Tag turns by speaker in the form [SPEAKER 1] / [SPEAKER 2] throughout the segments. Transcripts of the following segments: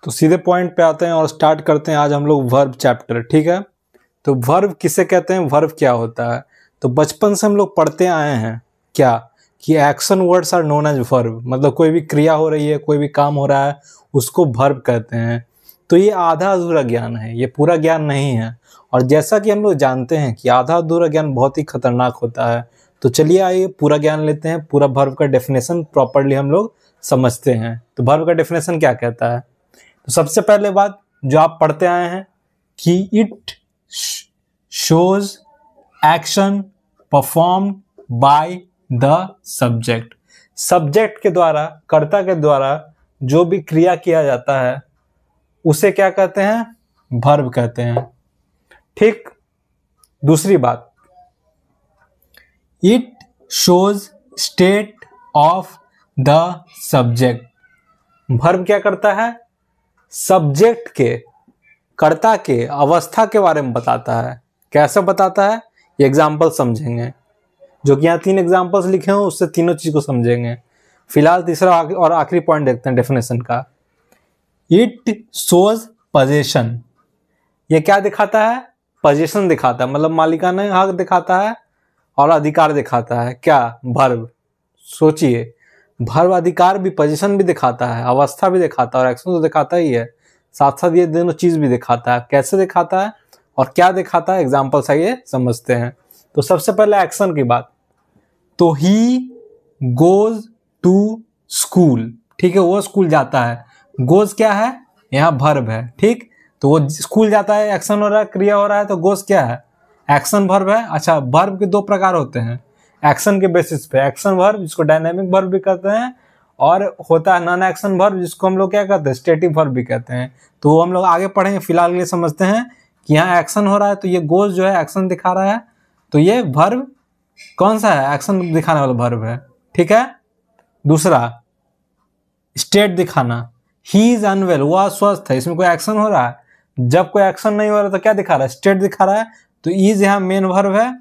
[SPEAKER 1] तो सीधे पॉइंट पे आते हैं और स्टार्ट करते हैं आज हम लोग वर्ब चैप्टर। ठीक है, तो वर्ब किसे कहते हैं, वर्ब क्या होता है। तो बचपन से हम लोग पढ़ते आए हैं क्या कि action words are known as verb, मतलब कोई भी क्रिया हो रही है, कोई भी काम हो रहा है, उसको वर्ब कहते हैं। तो ये आधा अधूरा ज्ञान है, ये पूरा ज्ञान नहीं है। और जैसा कि हम लोग जानते हैं कि आधा अधूरा ज्ञान बहुत ही खतरनाक होता है, तो चलिए आइए पूरा ज्ञान लेते हैं, पूरा वर्ब का डेफिनेशन प्रॉपर्ली हम लोग समझते हैं। तो वर्ब का डेफिनेशन क्या कहता है। तो सबसे पहले बात जो आप पढ़ते आए हैं कि it shows action performed by the subject. Subject के द्वारा, कर्ता के द्वारा जो भी क्रिया किया जाता है उसे क्या कहते हैं, वर्ब कहते हैं। ठीक, दूसरी बात, it shows state of the subject. Verb क्या करता है, सब्जेक्ट के, कर्ता के अवस्था के बारे में बताता है। कैसे बताता है, ये एग्जाम्पल समझेंगे, जो कि यहाँ 3 एग्जाम्पल्स लिखे हैं उससे तीनों चीज को समझेंगे। फिलहाल तीसरा और आखिरी पॉइंट देखते हैं डेफिनेशन का। It shows position. ये क्या दिखाता है, पोजीशन दिखाता है, मतलब मालिकाना हक दिखाता है और अधिकार दिखाता है। क्या, वर्ब। सोचिए, वर्ब अधिकार भी, पोजीशन भी दिखाता है, अवस्था भी दिखाता है और एक्शन तो दिखाता ही है, साथ साथ ये दोनों चीज भी दिखाता है। कैसे दिखाता है और क्या दिखाता है, एग्जाम्पल से ये समझते हैं। तो सबसे पहले एक्शन की बात, तो ही गोज टू स्कूल। ठीक है, वो स्कूल जाता है। गोज क्या है, यहाँ वर्ब है। ठीक, तो वो स्कूल जाता है, एक्शन हो रहा है, क्रिया हो रहा है, तो गोज क्या है, एक्शन वर्ब है। अच्छा, वर्ब के 2 प्रकार होते हैं एक्शन के बेसिस पे, एक्शन वर्ब जिसको डायनेमिक वर्ब भी कहते हैं, और होता है नॉन एक्शन वर्ब जिसको हम लोग क्या कहते हैं, स्टेटिक वर्ब भी कहते हैं। तो वो हम लोग आगे पढ़ेंगे, फिलहाल के लिए समझते हैं कि यहाँ एक्शन हो रहा है, तो ये गोज जो है एक्शन दिखा रहा है, तो ये वर्ब कौन सा है, एक्शन दिखाने वाला वर्ब है। ठीक है, दूसरा स्टेट दिखाना, ही इज अनवेल, वो अस्वस्थ है, इसमें कोई एक्शन हो रहा है। जब कोई एक्शन नहीं हो रहा तो क्या दिखा रहा है, स्टेट दिखा रहा है। तो इज यहाँ मेन वर्ब है।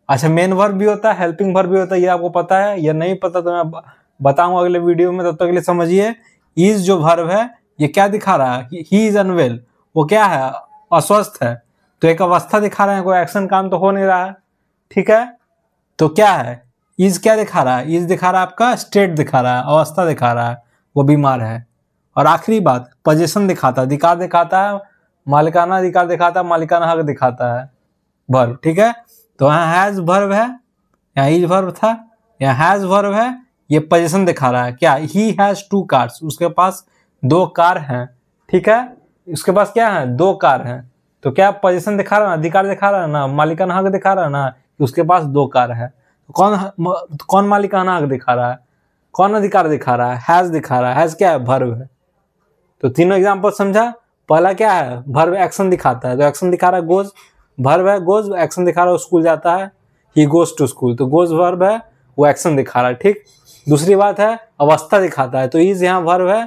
[SPEAKER 1] अच्छा, मेन वर्ब भी होता है, हेल्पिंग वर्ब भी होता है, ये आपको पता है या नहीं पता तो मैं बताऊंगा अगले वीडियो में, तब तक के लिए समझिए। इज जो वर्ब है ये क्या दिखा रहा है, ही इज अनवेल, वो क्या है, अस्वस्थ है, तो एक अवस्था दिखा रहे हैं, कोई एक्शन काम तो हो नहीं रहा है। ठीक है, तो क्या है, इज क्या दिखा रहा है, इज दिखा रहा है आपका स्टेट दिखा रहा है, अवस्था दिखा रहा है, वो बीमार है। और आखिरी बात, पोजीशन दिखाता है, अधिकार दिखाता है, मालिकाना अधिकार दिखाता है, मालिकाना हक दिखाता है वर्ब। ठीक है, तो यहाँ हैज वर्ब है, यहाँ इज वर्ब था, यहाँ हैज वर्ब है, ये पोजीशन दिखा रहा है। क्या, ही हैज 2 कार्स, उसके पास 2 कार हैं। ठीक है, उसके पास क्या है, 2 कार हैं, तो क्या पोजीशन दिखा रहा है, अधिकार दिखा रहा है ना, मालिकाना हक दिखा रहा है ना, कि उसके पास 2 कार है। तो कौन मालिकाना हक दिखा रहा है, कौन अधिकार दिखा रहा है, हैज दिखा रहा है। हैज क्या है, वर्ब है। तो तीनों एग्जांपल समझा। पहला क्या है, वर्ब एक्शन दिखाता है, तो एक्शन दिखा रहा है गोज, वर्ब है गोज, एक्शन दिखा रहा है स्कूल जाता है, ही गोज टू स्कूल, तो गोज वर्ब है, वो एक्शन दिखा रहा है। ठीक, दूसरी बात है अवस्था दिखाता है, तो इज यहाँ वर्ब है,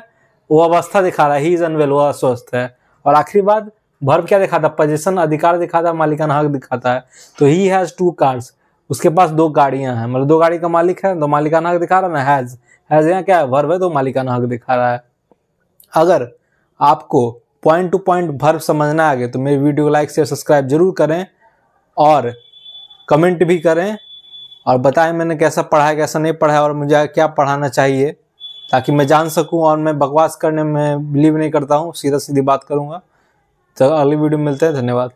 [SPEAKER 1] वो अवस्था दिखा रहा है, ही इज अनवेल, वो अस्वस्थ है। और आखिरी बात, वर्ब क्या दिखाता है, पोजीशन अधिकार दिखाता है, मालिकाना हक दिखाता है, तो ही हैज 2 कार्स, उसके पास 2 गाड़ियां हैं, मतलब 2 गाड़ी का मालिक है, तो मालिकाना हक दिखा रहा है ना, हैज, हैज यहाँ क्या है, वर्ब है, तो मालिकाना हक दिखा रहा है। अगर आपको पॉइंट टू पॉइंट वर्ब समझना आ गया तो मेरी वीडियो को लाइक शेयर सब्सक्राइब जरूर करें और कमेंट भी करें और बताएं मैंने कैसा पढ़ा है, कैसा नहीं पढ़ा है और मुझे क्या पढ़ाना चाहिए, ताकि मैं जान सकूं। और मैं बकवास करने में बिलीव नहीं करता हूं, सीधा सीधी बात करूंगा। तो अगली वीडियो में मिलते हैं, धन्यवाद।